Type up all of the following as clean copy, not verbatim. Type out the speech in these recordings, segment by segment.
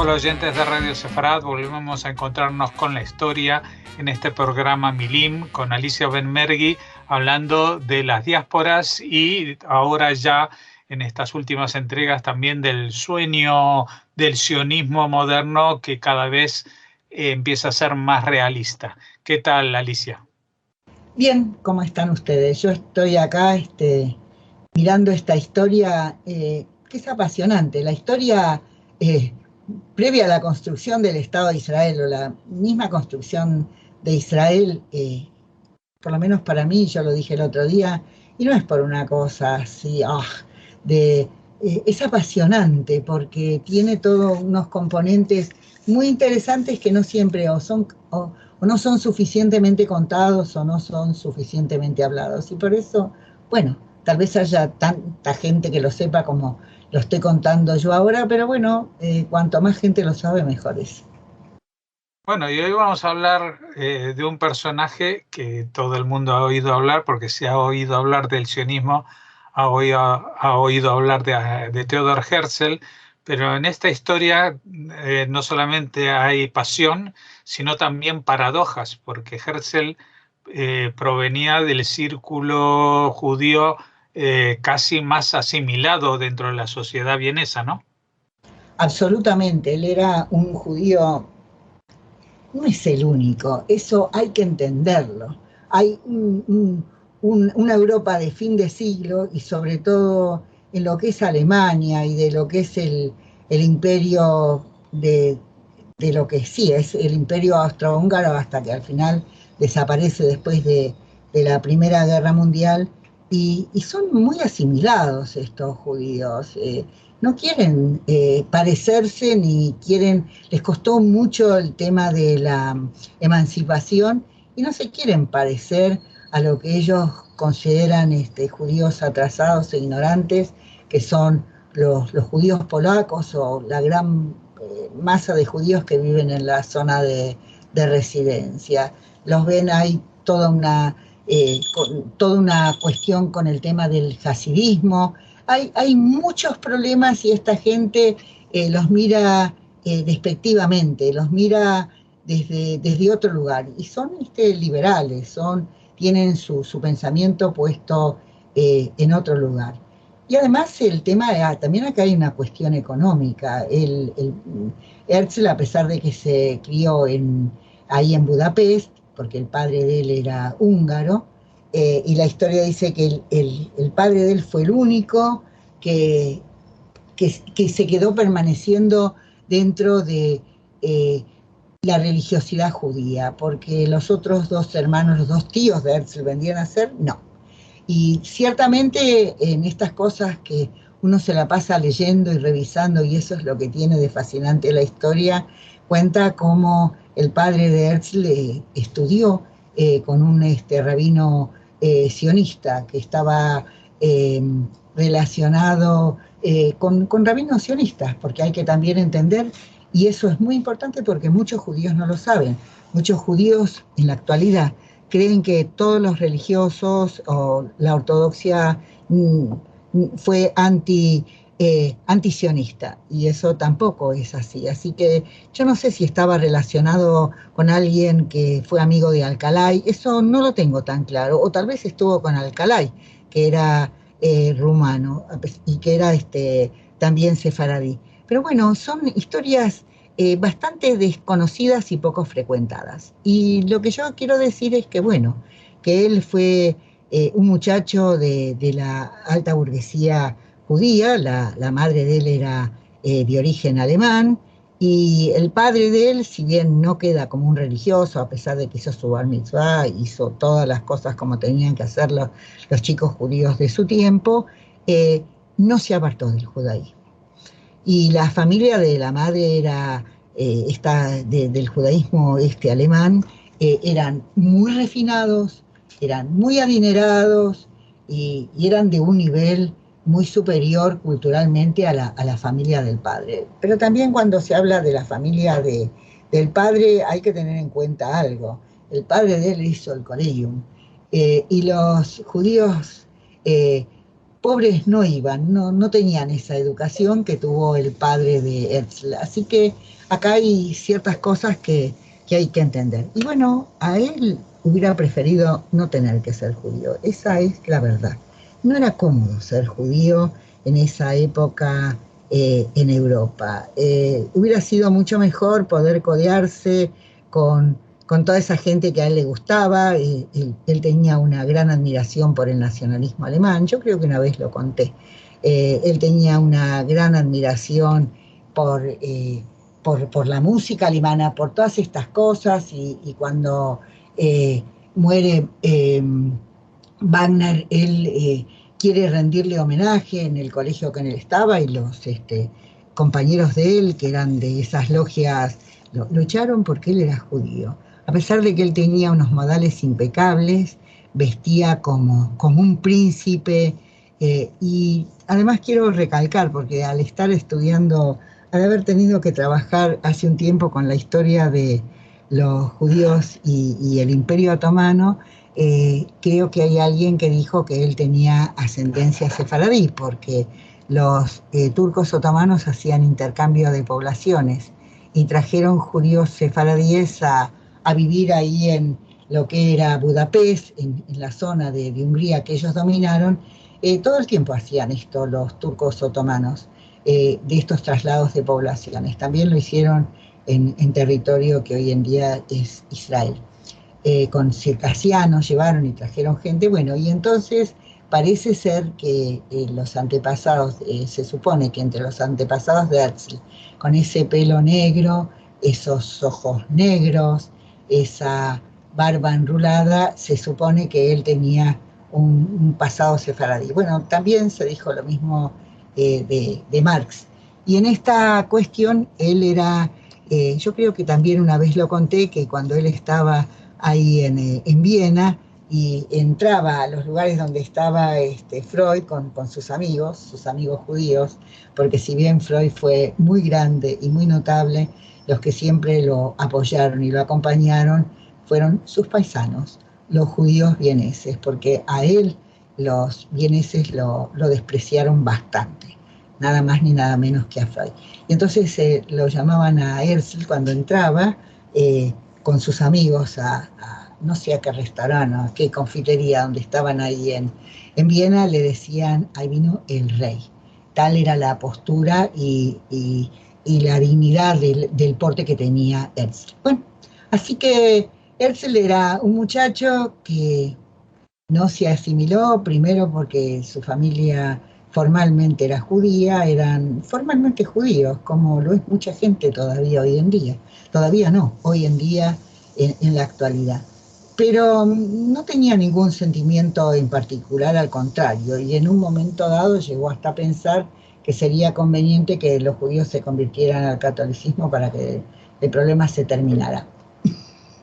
Hola oyentes de Radio Sefarad, volvemos a encontrarnos con la historia en este programa Milim con Alicia Benmergui, hablando de las diásporas y ahora ya en estas últimas entregas también del sueño del sionismo moderno que cada vez empieza a ser más realista. ¿Qué tal, Alicia? Bien, ¿cómo están ustedes? Yo estoy acá mirando esta historia que es apasionante, la historia previa a la construcción del Estado de Israel o la misma construcción de Israel, por lo menos para mí, yo lo dije el otro día, y no es por una cosa así, es apasionante porque tiene todos unos componentes muy interesantes que no siempre o no son suficientemente contados o no son suficientemente hablados. Y por eso, bueno, tal vez haya tanta gente que lo sepa como lo estoy contando yo ahora, pero bueno, cuanto más gente lo sabe, mejor es. Bueno, y hoy vamos a hablar de un personaje que todo el mundo ha oído hablar, porque se ha oído hablar del sionismo, ha oído hablar de Theodor Herzl, pero en esta historia no solamente hay pasión, sino también paradojas, porque Herzl provenía del círculo judío casi más asimilado dentro de la sociedad vienesa, ¿no? Absolutamente, él era un judío. No es el único, eso hay que entenderlo. Hay una Europa de fin de siglo y sobre todo en lo que es Alemania y de lo que es el imperio de lo que sí es el imperio austrohúngaro hasta que al final desaparece después de la Primera Guerra Mundial y son muy asimilados estos judíos. No quieren parecerse ni quieren, les costó mucho el tema de la emancipación y no se quieren parecer a lo que ellos consideran judíos atrasados e ignorantes, que son los judíos polacos o la gran masa de judíos que viven en la zona de residencia. Los ven, hay toda una cuestión con el tema del hasidismo. Hay muchos problemas y esta gente los mira despectivamente, los mira desde otro lugar. Y son liberales, tienen su pensamiento puesto en otro lugar. Y además el tema, también acá hay una cuestión económica. Herzl, a pesar de que se crió ahí en Budapest, porque el padre de él era húngaro, y la historia dice que el padre de él fue el único que se quedó permaneciendo dentro de la religiosidad judía, porque los otros dos hermanos, los dos tíos de Herzl vendrían a ser, no. Y ciertamente en estas cosas que uno se la pasa leyendo y revisando, y eso es lo que tiene de fascinante la historia, cuenta cómo el padre de Herzl estudió con un rabino sionista que estaba relacionado con rabinos sionistas, porque hay que también entender, y eso es muy importante porque muchos judíos no lo saben, muchos judíos en la actualidad creen que todos los religiosos o la ortodoxia fue antisionista, y eso tampoco es así. Así que yo no sé si estaba relacionado con alguien que fue amigo de Alcalay, eso no lo tengo tan claro, o tal vez estuvo con Alcalay, que era rumano y que era también sefaradí. Pero bueno, son historias bastante desconocidas y poco frecuentadas. Y lo que yo quiero decir es que, bueno, que él fue un muchacho de la alta burguesía judía, la madre de él era de origen alemán, y el padre de él, si bien no queda como un religioso, a pesar de que hizo su bar mitzvah, hizo todas las cosas como tenían que hacer los chicos judíos de su tiempo, no se apartó del judaísmo. Y la familia de la madre era del judaísmo alemán, eran muy refinados, eran muy adinerados y eran de un nivel muy superior culturalmente a la familia del padre. Pero también cuando se habla de la familia del padre hay que tener en cuenta algo. El padre de él hizo el Collegium y los judíos pobres no iban, no tenían esa educación que tuvo el padre de Herzl. Así que acá hay ciertas cosas que hay que entender. Y bueno, a él hubiera preferido no tener que ser judío, esa es la verdad. No era cómodo ser judío en esa época en Europa. Hubiera sido mucho mejor poder codearse con toda esa gente que a él le gustaba. Él tenía una gran admiración por el nacionalismo alemán, yo creo que una vez lo conté. Él tenía una gran admiración por la música alemana, por todas estas cosas, y cuando muere Wagner, él quiere rendirle homenaje en el colegio que en él estaba, y los compañeros de él, que eran de esas logias, lo echaron porque él era judío. A pesar de que él tenía unos modales impecables, vestía como un príncipe, y además quiero recalcar, porque al estar estudiando, al haber tenido que trabajar hace un tiempo con la historia de los judíos y el Imperio Otomano, creo que hay alguien que dijo que él tenía ascendencia sefaradí, porque los turcos otomanos hacían intercambio de poblaciones y trajeron judíos sefaradíes a vivir ahí en lo que era Budapest, en la zona de Hungría que ellos dominaron. Todo el tiempo hacían esto los turcos otomanos, de estos traslados de poblaciones. También lo hicieron en territorio que hoy en día es Israel. Con circasianos llevaron y trajeron gente, bueno, y entonces parece ser que los antepasados, se supone que entre los antepasados de Herzl, con ese pelo negro, esos ojos negros, esa barba enrulada, se supone que él tenía un pasado sefaradí. Bueno, también se dijo lo mismo de Marx. Y en esta cuestión, él era, yo creo que también una vez lo conté, que cuando él estaba ahí en Viena y entraba a los lugares donde estaba Freud con sus amigos judíos, porque si bien Freud fue muy grande y muy notable, los que siempre lo apoyaron y lo acompañaron fueron sus paisanos, los judíos vieneses, porque a él los vieneses lo despreciaron bastante, nada más ni nada menos que a Freud. Y entonces lo llamaban a Herzl cuando entraba, con sus amigos no sé a qué restaurante, a qué confitería, donde estaban ahí en Viena, le decían, ahí vino el rey. Tal era la postura y la dignidad del porte que tenía Herzl. Bueno, así que Herzl era un muchacho que no se asimiló, primero porque su familia formalmente era judía, eran formalmente judíos, como lo es mucha gente todavía hoy en día. Todavía no, hoy en día, en la actualidad. Pero no tenía ningún sentimiento en particular, al contrario, y en un momento dado llegó hasta pensar que sería conveniente que los judíos se convirtieran al catolicismo para que el problema se terminara.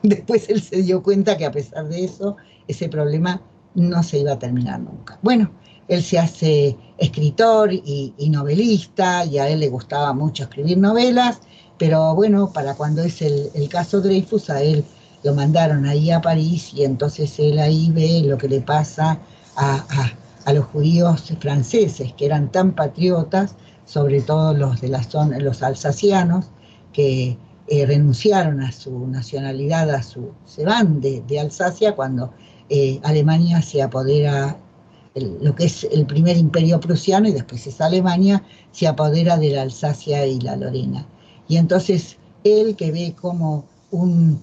Después él se dio cuenta que a pesar de eso, ese problema no se iba a terminar nunca. Bueno, él se hace escritor y novelista, y a él le gustaba mucho escribir novelas, pero bueno, para cuando es el caso Dreyfus, a él lo mandaron ahí a París, y entonces él ahí ve lo que le pasa a los judíos franceses, que eran tan patriotas, sobre todo los de la zona, los alsacianos, que renunciaron a su nacionalidad, se van de Alsacia cuando Alemania se apodera, lo que es el primer imperio prusiano, y después es Alemania, se apodera de la Alsacia y la Lorena. Y entonces él, que ve como un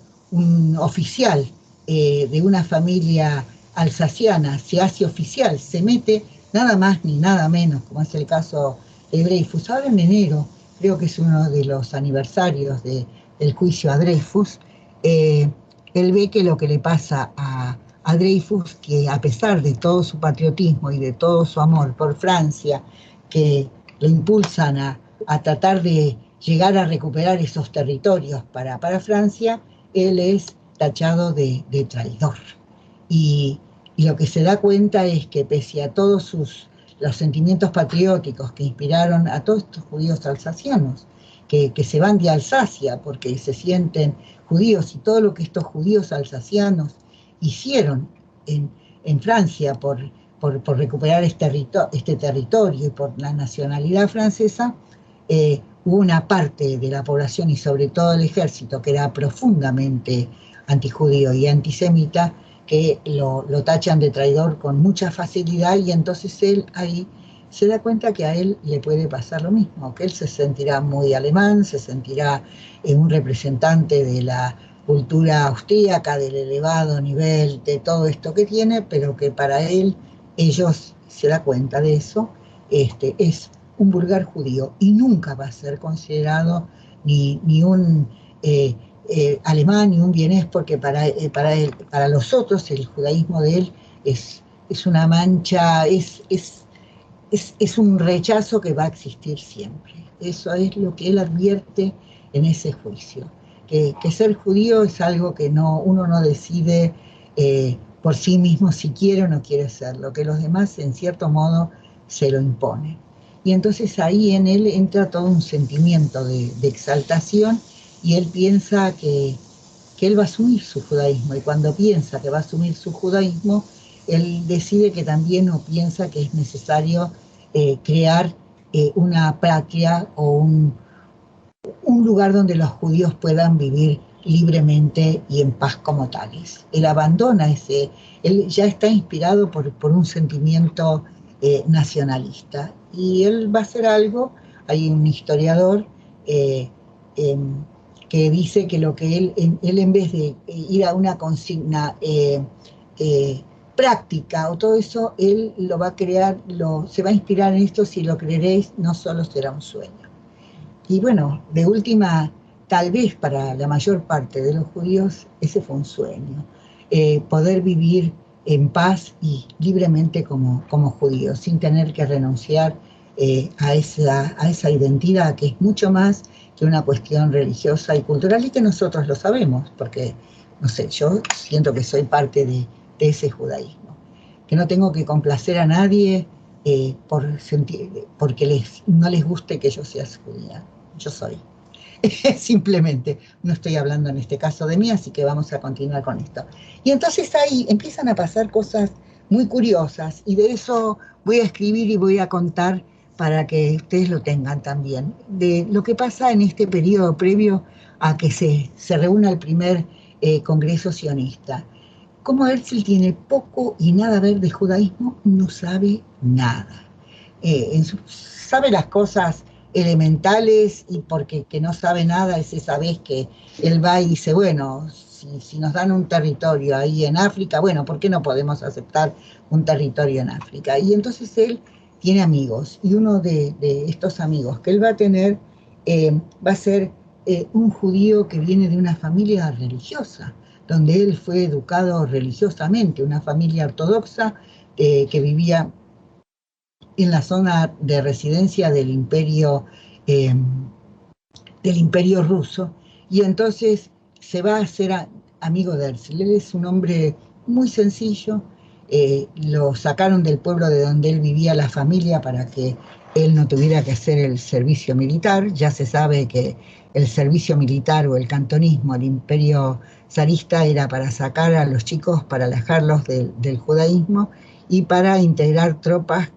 oficial de una familia alsaciana se hace oficial, se mete nada más ni nada menos, como es el caso de Dreyfus. Ahora en enero, creo que es uno de los aniversarios del juicio a Dreyfus, él ve que lo que le pasa a Dreyfus, que a pesar de todo su patriotismo y de todo su amor por Francia, que lo impulsan a tratar de llegar a recuperar esos territorios para Francia, él es tachado de traidor. Y lo que se da cuenta es que pese a todos los sentimientos patrióticos que inspiraron a todos estos judíos alsacianos, que se van de Alsacia porque se sienten judíos, y todo lo que estos judíos alsacianos hicieron en Francia por por recuperar este territorio y por la nacionalidad francesa, hubo una parte de la población y sobre todo el ejército que era profundamente antijudío y antisemita, que lo tachan de traidor con mucha facilidad, y entonces él ahí se da cuenta que a él le puede pasar lo mismo, que él se sentirá muy alemán, se sentirá un representante de la cultura austríaca, del elevado nivel de todo esto que tiene, pero que para él, ellos se da cuenta de eso, es un vulgar judío y nunca va a ser considerado ni un alemán ni un vienés, porque para los otros el judaísmo de él es una mancha, es un rechazo que va a existir siempre. Eso es lo que él advierte en ese juicio. Que ser judío es algo que uno no decide por sí mismo si quiere o no quiere serlo, que los demás en cierto modo se lo imponen. Y entonces ahí en él entra todo un sentimiento de exaltación, y él piensa que él va a asumir su judaísmo, y cuando piensa que va a asumir su judaísmo, él decide que también no piensa que es necesario crear una patria o un lugar donde los judíos puedan vivir libremente y en paz como tales. Él abandona él ya está inspirado por un sentimiento nacionalista, y él va a hacer algo. Hay un historiador que dice que lo que él en vez de ir a una consigna práctica o todo eso, él lo va a crear, se va a inspirar en esto: si lo creeréis, no solo será un sueño. Y bueno, de última, tal vez para la mayor parte de los judíos ese fue un sueño, poder vivir en paz y libremente como judíos, sin tener que renunciar a esa identidad, que es mucho más que una cuestión religiosa y cultural, y que nosotros lo sabemos, porque, no sé, yo siento que soy parte de ese judaísmo, que no tengo que complacer a nadie porque no les guste que yo sea judía. Yo soy. Simplemente, no estoy hablando en este caso de mí, así que vamos a continuar con esto. Y entonces ahí empiezan a pasar cosas muy curiosas, y de eso voy a escribir y voy a contar para que ustedes lo tengan también, de lo que pasa en este periodo previo a que se reúna el primer Congreso Sionista. Como Herzl tiene poco y nada a ver de judaísmo, no sabe nada. Sabe las cosas elementales, y porque que no sabe nada es esa vez que él va y dice, bueno, si nos dan un territorio ahí en África, bueno, ¿por qué no podemos aceptar un territorio en África? Y entonces él tiene amigos, y uno de estos amigos que él va a tener va a ser un judío que viene de una familia religiosa, donde él fue educado religiosamente, una familia ortodoxa que vivía en la zona de residencia del imperio ruso, y entonces se va a hacer amigo de Herzl. Él es un hombre muy sencillo, lo sacaron del pueblo de donde él vivía la familia para que él no tuviera que hacer el servicio militar. Ya se sabe que el servicio militar o el cantonismo, el imperio zarista, era para sacar a los chicos, para alejarlos del judaísmo y para integrar tropas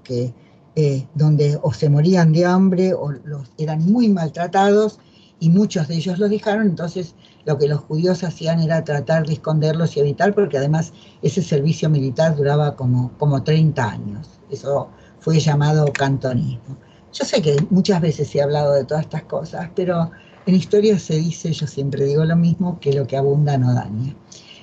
donde o se morían de hambre o eran muy maltratados, y muchos de ellos los dejaron. Entonces lo que los judíos hacían era tratar de esconderlos y evitar, porque además ese servicio militar duraba como 30 años. Eso fue llamado cantonismo. Yo sé que muchas veces he hablado de todas estas cosas, pero en historia se dice, yo siempre digo lo mismo, que lo que abunda no daña.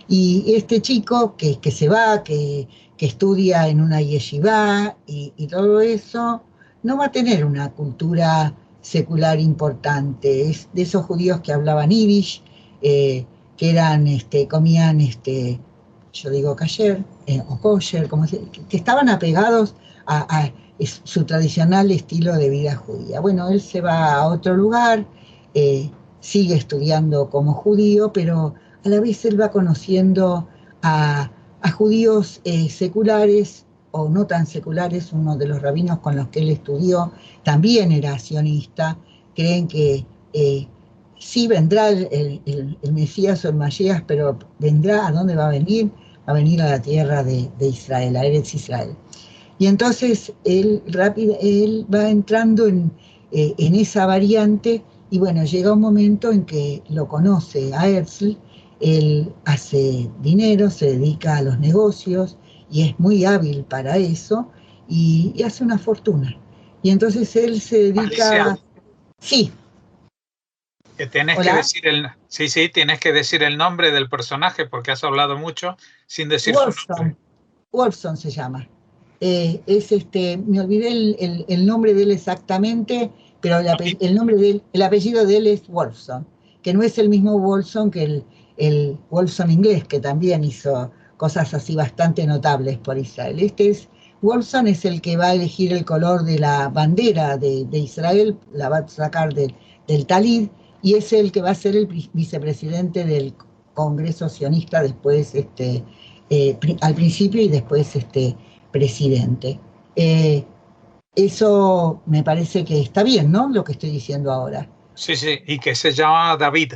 Y este chico que se va, que estudia en una yeshivá y todo eso, no va a tener una cultura secular importante. Es de esos judíos que hablaban yiddish, que comían, yo digo kasher, o kosher, que estaban apegados a su tradicional estilo de vida judía. Bueno, él se va a otro lugar, sigue estudiando como judío, pero a la vez él va conociendo a judíos seculares o no tan seculares. Uno de los rabinos con los que él estudió también era sionista. Creen que sí vendrá el Mesías o el Mashiach, pero vendrá. ¿A dónde va a venir? Va a venir a la tierra de Israel, a Eretz Israel. Y entonces él va entrando en esa variante y bueno, llega un momento en que lo conoce a Herzl, él hace dinero, se dedica a los negocios y es muy hábil para eso y hace una fortuna. Y entonces él se Alicia, dedica... Sí, que tienes que hola, decir sí, tienes que decir el nombre del personaje porque has hablado mucho sin decir su nombre. Wolfson, Wolfson se llama. Me olvidé el nombre de él exactamente, pero el nombre de él, el apellido de él es Wolfson, que no es el mismo Wolfson que el Wolfson inglés, que también hizo cosas así bastante notables por Israel. Wolfson es el que va a elegir el color de la bandera de Israel, la va a sacar del Talid, y es el que va a ser el vicepresidente del Congreso sionista después, al principio y después presidente. Eh, Eso me parece que está bien, ¿no? Lo que estoy diciendo ahora. Sí, sí, y que se llama David.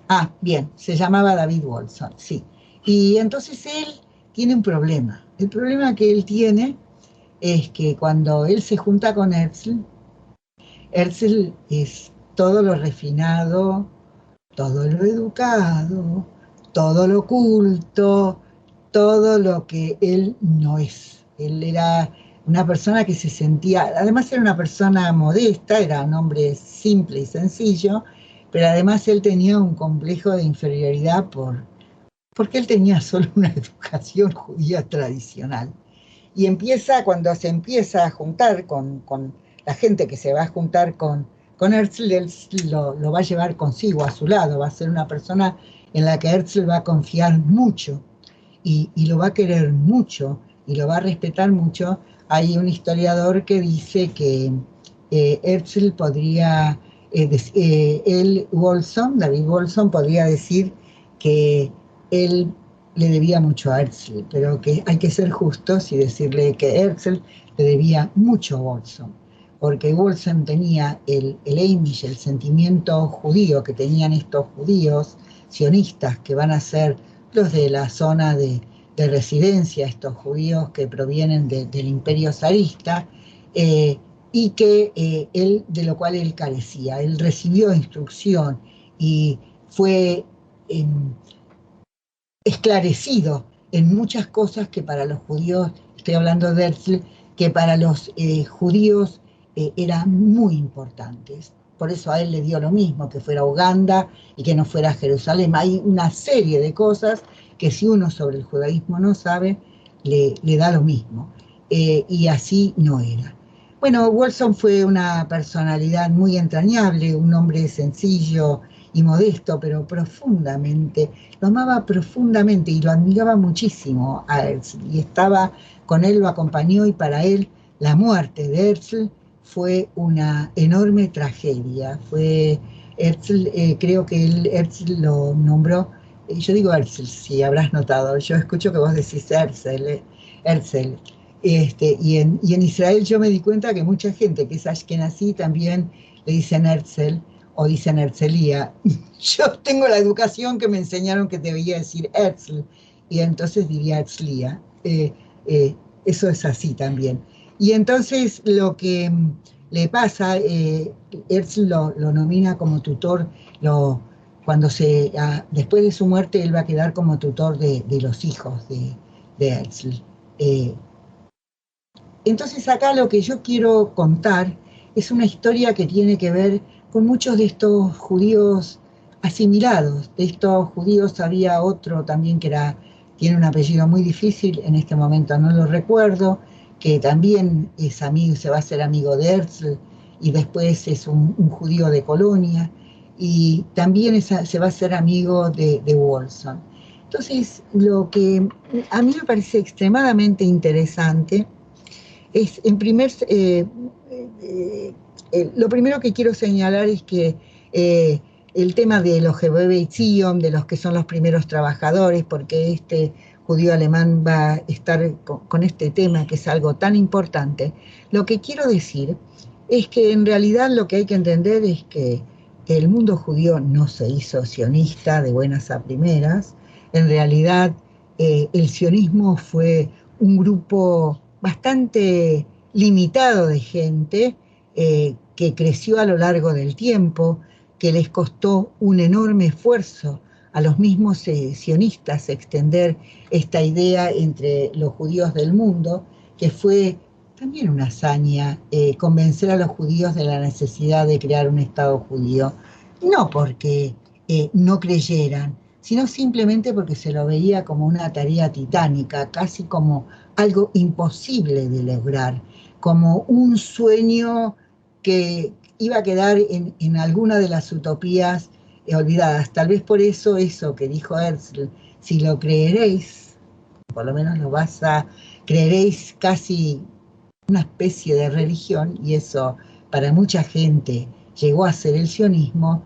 Ah, bien, se llamaba David Wolfson, sí. Y entonces él tiene un problema. El problema que él tiene es que cuando él se junta con Herzl, Herzl es todo lo refinado, todo lo educado, todo lo culto, todo lo que él no es. Él era una persona que se sentía, además era una persona modesta, era un hombre simple y sencillo, pero además él tenía un complejo de inferioridad porque él tenía solo una educación judía tradicional. Y cuando se empieza a juntar con la gente que se va a juntar con Herzl, él lo va a llevar consigo a su lado, va a ser una persona en la que Herzl va a confiar mucho y lo va a querer mucho y lo va a respetar mucho. Hay un historiador que dice que Herzl podría, David Wolfson, podría decir que él le debía mucho a Herzl, pero que hay que ser justos y decirle que Herzl le debía mucho a Wolfson, porque Wolfson tenía el Amish, el sentimiento judío que tenían estos judíos sionistas que van a ser los de la zona de residencia, estos judíos que provienen del imperio zarista, y que de lo cual él carecía. Él recibió instrucción y fue eh, esclarecido en muchas cosas que para los judíos, estoy hablando de Herzl, que para los judíos eran muy importantes. Por eso a él le dio lo mismo, que fuera Uganda y que no fuera Jerusalén. Hay una serie de cosas que si uno sobre el judaísmo no sabe, le da lo mismo. Y así no era. Bueno, Wolfson fue una personalidad muy entrañable, un hombre sencillo y modesto, pero profundamente, lo amaba profundamente y lo admiraba muchísimo a Herzl. Y estaba con él, lo acompañó y para él la muerte de Herzl fue una enorme tragedia. Herzl, creo que Herzl lo nombró, yo digo Herzl, si habrás notado, yo escucho que vos decís Herzl. Y en Israel yo me di cuenta que mucha gente que es ashkenazí también le dicen Herzl o dicen Herzlía. Yo tengo la educación que me enseñaron que debía decir Herzl y entonces diría Herzlía. Eso es así también. Y entonces lo que le pasa, Herzl lo nomina como tutor, después de su muerte él va a quedar como tutor de los hijos de Herzl. Eh, entonces acá lo que yo quiero contar es una historia que tiene que ver con muchos de estos judíos asimilados. De estos judíos había otro también tiene un apellido muy difícil, en este momento no lo recuerdo, que también es amigo, se va a hacer amigo de Herzl y después es un judío de Colonia y también se va a hacer amigo de Wolfson. Entonces, lo que a mí me parece extremadamente interesante es, lo primero que quiero señalar es que el tema de los Jebebe Tzion, de los que son los primeros trabajadores, porque este judío alemán va a estar con este tema, que es algo tan importante, lo que quiero decir es que en realidad lo que hay que entender es que el mundo judío no se hizo sionista de buenas a primeras, en realidad el sionismo fue un grupo bastante limitado de gente que creció a lo largo del tiempo, que les costó un enorme esfuerzo a los mismos sionistas extender esta idea entre los judíos del mundo, que fue también una hazaña convencer a los judíos de la necesidad de crear un Estado judío, no porque no creyeran, sino simplemente porque se lo veía como una tarea titánica, casi como algo imposible de lograr, como un sueño que iba a quedar en alguna de las utopías olvidadas. Tal vez por eso que dijo Herzl, si lo creeréis, por lo menos creeréis casi una especie de religión, y eso para mucha gente llegó a ser el sionismo,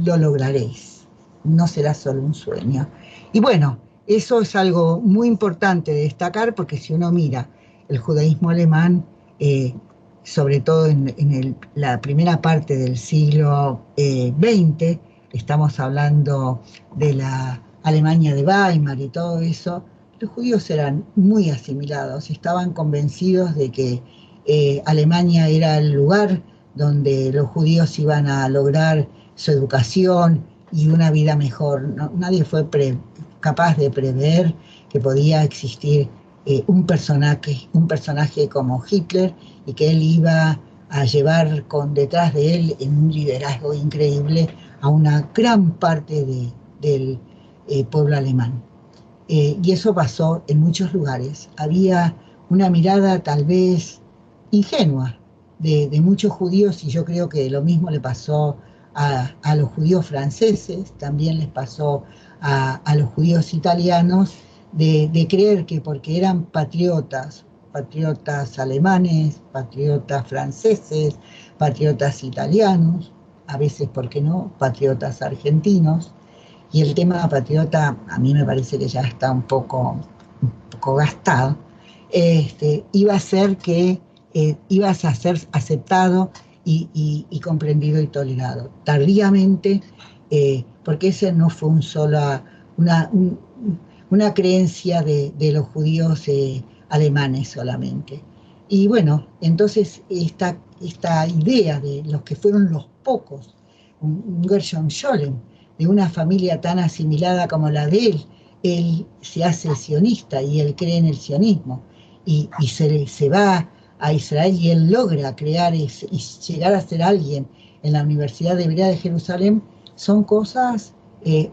lo lograréis. No será solo un sueño. Y bueno, eso es algo muy importante de destacar, porque si uno mira el judaísmo alemán, sobre todo en la primera parte del siglo XX, estamos hablando de la Alemania de Weimar y todo eso, los judíos eran muy asimilados, estaban convencidos de que Alemania era el lugar donde los judíos iban a lograr su educación y una vida mejor. Nadie fue capaz de prever que podía existir un personaje como Hitler, y que él iba a llevar detrás de él en un liderazgo increíble a una gran parte del pueblo alemán. Y eso pasó en muchos lugares. Había una mirada tal vez ingenua de muchos judíos, y yo creo que lo mismo le pasó a los judíos franceses, también les pasó a los judíos italianos, de creer que porque eran patriotas alemanes, patriotas franceses, patriotas italianos, a veces, ¿por qué no?, patriotas argentinos. Y el tema patriota a mí me parece que ya está un poco gastado. Iba a ser que ibas a ser aceptado y comprendido y tolerado. Tardíamente, porque ese no fue una creencia de los judíos alemanes solamente. Y bueno, entonces esta idea de los que fueron los pocos, un Gershom Scholem, de una familia tan asimilada como la de él se hace sionista y él cree en el sionismo, y se va a Israel y él logra crear y llegar a ser alguien en la Universidad Hebrea de Jerusalén. Son cosas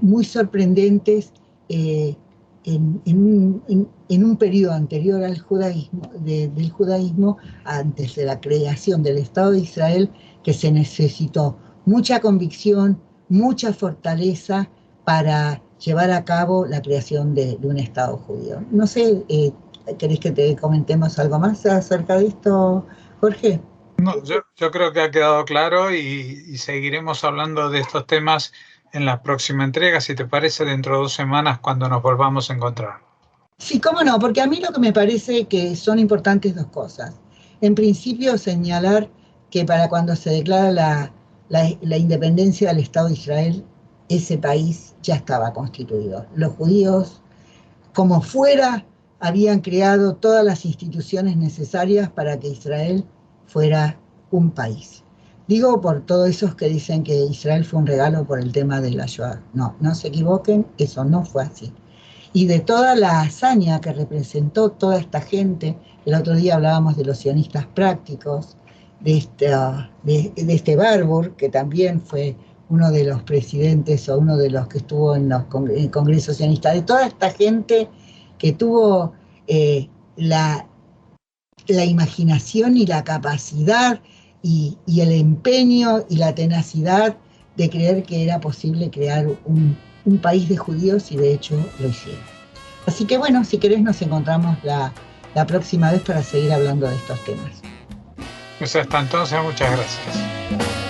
muy sorprendentes en un periodo anterior al judaísmo, del judaísmo, antes de la creación del Estado de Israel, que se necesitó mucha convicción, mucha fortaleza para llevar a cabo la creación de un Estado judío. No sé, ¿querés que te comentemos algo más acerca de esto, Jorge? No, yo creo que ha quedado claro, y seguiremos hablando de estos temas en la próxima entrega, si te parece, dentro de 2 semanas, cuando nos volvamos a encontrar. Sí, cómo no, porque a mí lo que me parece que son importantes 2 cosas. En principio, señalar que para cuando se declara la independencia del Estado de Israel, ese país ya estaba constituido. Los judíos, como fuera, habían creado todas las instituciones necesarias para que Israel fuera un país. Digo por todos esos que dicen que Israel fue un regalo por el tema de la Shoah. No se equivoquen, eso no fue así. Y de toda la hazaña que representó toda esta gente, el otro día hablábamos de los sionistas prácticos, de este Barbour, que también fue uno de los presidentes o uno de los que estuvo en los congresos sionistas, de toda esta gente que tuvo la imaginación y la capacidad y el empeño y la tenacidad de creer que era posible crear un país de judíos, y de hecho lo hicieron. Así que bueno, si querés nos encontramos la próxima vez para seguir hablando de estos temas. Pues hasta entonces, muchas gracias.